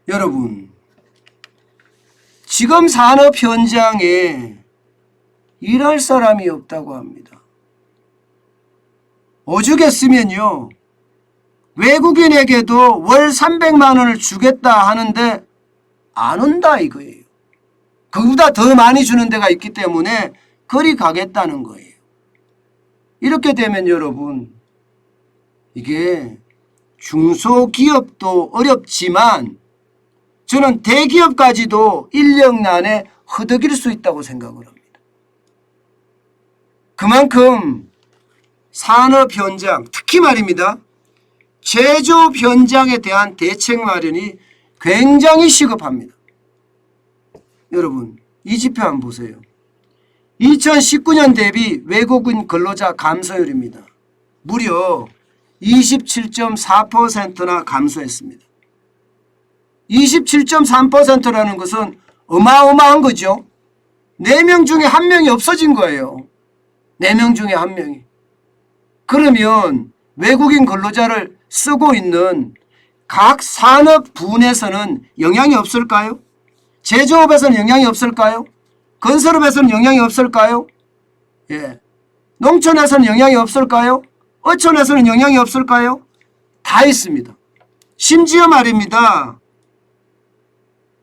여러분, 지금 산업 현장에 일할 사람이 없다고 합니다. 오죽했으면요, 외국인에게도 월 300만 원을 주겠다 하는데 안 온다 이거예요. 그보다 더 많이 주는 데가 있기 때문에 그리 가겠다는 거예요. 이렇게 되면 여러분, 이게 중소기업도 어렵지만 저는 대기업까지도 인력난에 허덕일 수 있다고 생각을 합니다. 그만큼 산업 현장, 특히 말입니다, 제조업 현장에 대한 대책 마련이 굉장히 시급합니다. 여러분, 이 지표 한번 보세요. 2019년 대비 외국인 근로자 감소율입니다. 무려 27.4%나 감소했습니다. 27.3%라는 것은 어마어마한 거죠. 4명 중에 1명이 없어진 거예요. 4명 중에 1명이. 그러면 외국인 근로자를 쓰고 있는 각 산업 분에서는 영향이 없을까요? 제조업에서는 영향이 없을까요? 건설업에서는 영향이 없을까요? 예. 농촌에서는 영향이 없을까요? 어촌에서는 영향이 없을까요? 다 있습니다. 심지어 말입니다,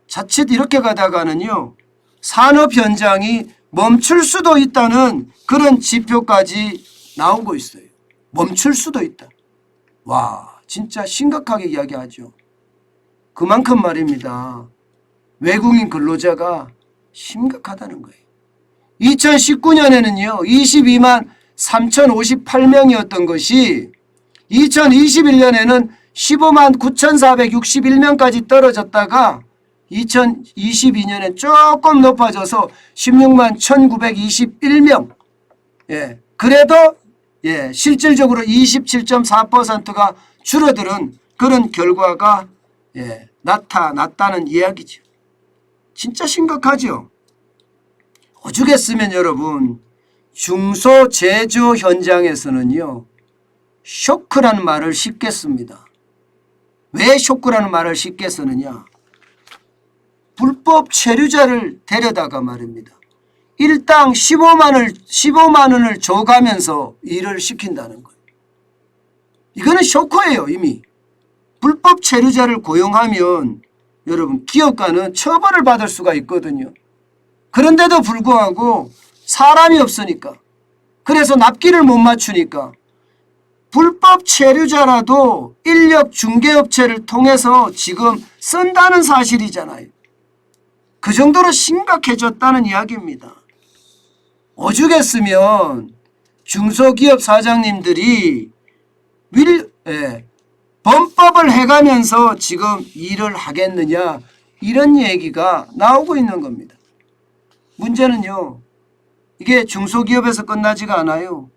자칫 이렇게 가다가는요, 산업 현장이 멈출 수도 있다는 그런 지표까지 나오고 있어요. 멈출 수도 있다. 와, 진짜 심각하게 이야기하죠. 그만큼 말입니다, 외국인 근로자가 심각하다는 거예요. 2019년에는요 22만 3,058명이었던 것이 2021년에는 15만 9,461명까지 떨어졌다가 2022년에 조금 높아져서 16만 1,921명. 예, 그래도 예, 실질적으로 27.4%가 줄어드는 그런 결과가 예, 나타났다는 이야기죠. 진짜 심각하죠. 오죽했으면 여러분, 중소제조 현장에서는요, 쇼크라는 말을 쉽게 씁니다. 왜 쇼크라는 말을 쉽게 쓰느냐? 불법 체류자를 데려다가 말입니다, 일당 15만 원을 줘가면서 일을 시킨다는 거예요. 이거는 쇼크예요. 이미 불법 체류자를 고용하면 여러분, 기업가는 처벌을 받을 수가 있거든요. 그런데도 불구하고 사람이 없으니까, 그래서 납기를 못 맞추니까 불법 체류자라도 인력 중개업체를 통해서 지금 쓴다는 사실이잖아요. 그 정도로 심각해졌다는 이야기입니다. 오죽했으면 중소기업 사장님들이 범법을 해가면서 지금 일을 하겠느냐, 이런 얘기가 나오고 있는 겁니다. 문제는요, 이게 중소기업에서 끝나지가 않아요.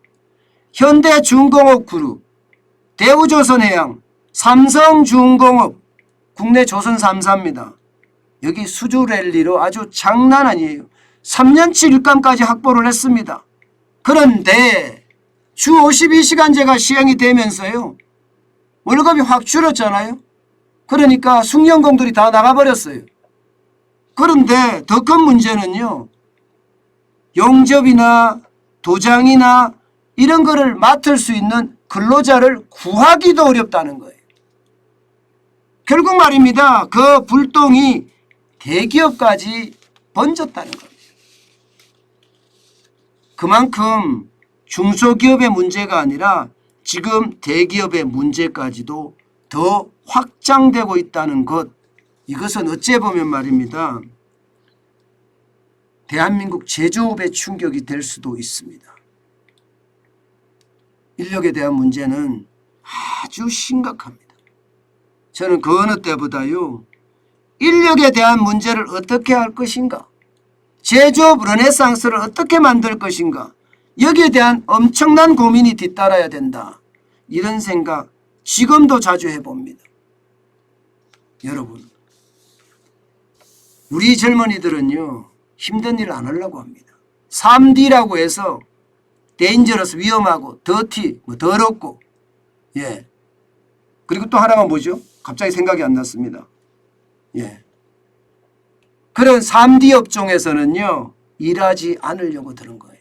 현대중공업그룹, 대우조선해양, 삼성중공업, 국내 조선 3사입니다. 여기 수주랠리로 아주 장난 아니에요. 3년치 일감까지 확보를 했습니다. 그런데 주 52시간제가 시행이 되면서요, 월급이 확 줄었잖아요. 그러니까 숙련공들이 다 나가버렸어요. 그런데 더 큰 문제는요, 용접이나 도장이나 이런 거를 맡을 수 있는 근로자를 구하기도 어렵다는 거예요. 결국 말입니다, 그 불똥이 대기업까지 번졌다는 겁니다. 그만큼 중소기업의 문제가 아니라 지금 대기업의 문제까지도 더 확장되고 있다는 것, 이것은 어찌 보면 말입니다, 대한민국 제조업의 충격이 될 수도 있습니다. 인력에 대한 문제는 아주 심각합니다. 저는 그 어느 때보다요, 인력에 대한 문제를 어떻게 할 것인가, 제조업 르네상스를 어떻게 만들 것인가, 여기에 대한 엄청난 고민이 뒤따라야 된다, 이런 생각 지금도 자주 해봅니다. 여러분, 우리 젊은이들은요, 힘든 일 안 하려고 합니다. 3D라고 해서 데인저러스, 위험하고, 더티, 더럽고, 예. 그리고 또 하나가 뭐죠? 갑자기 생각이 안 났습니다. 예. 그런 3D 업종에서는요, 일하지 않으려고 드는 거예요.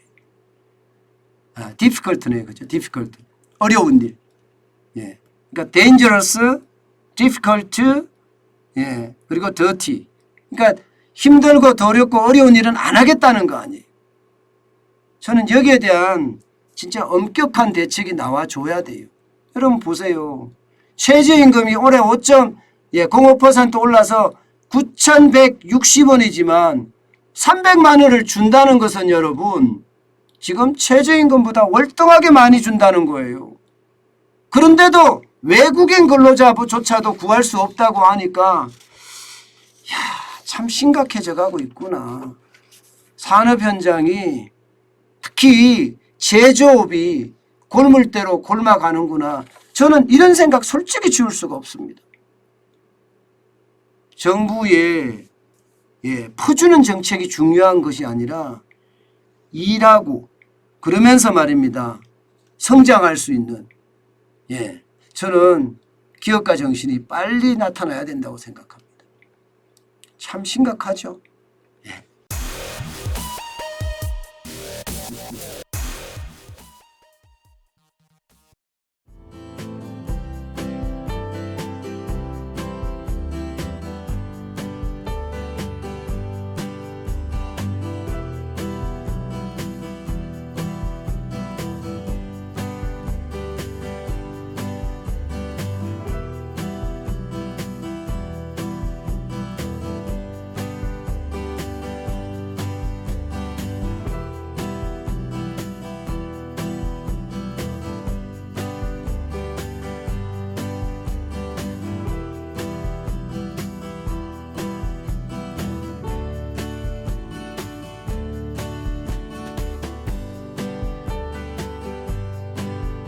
difficult네요. 그죠? difficult. 어려운 일. 예. 그러니까 dangerous, difficult, 예. 그리고 dirty. 그러니까 힘들고 어렵고 어려운 일은 안 하겠다는 거 아니에요. 저는 여기에 대한 진짜 엄격한 대책이 나와줘야 돼요. 여러분 보세요. 최저임금이 올해 5.05% 올라서 9,160원이지만 300만 원을 준다는 것은 여러분 지금 최저임금보다 월등하게 많이 준다는 거예요. 그런데도 외국인 근로자조차도 구할 수 없다고 하니까 참 심각해져 가고 있구나. 산업 현장이 특히 제조업이 골물대로 골마가는구나. 저는 이런 생각 솔직히 지울 수가 없습니다. 정부의 퍼주는 정책이 중요한 것이 아니라 일하고 그러면서 말입니다. 성장할 수 있는 저는 기업가 정신이 빨리 나타나야 된다고 생각합니다. 참 심각하죠.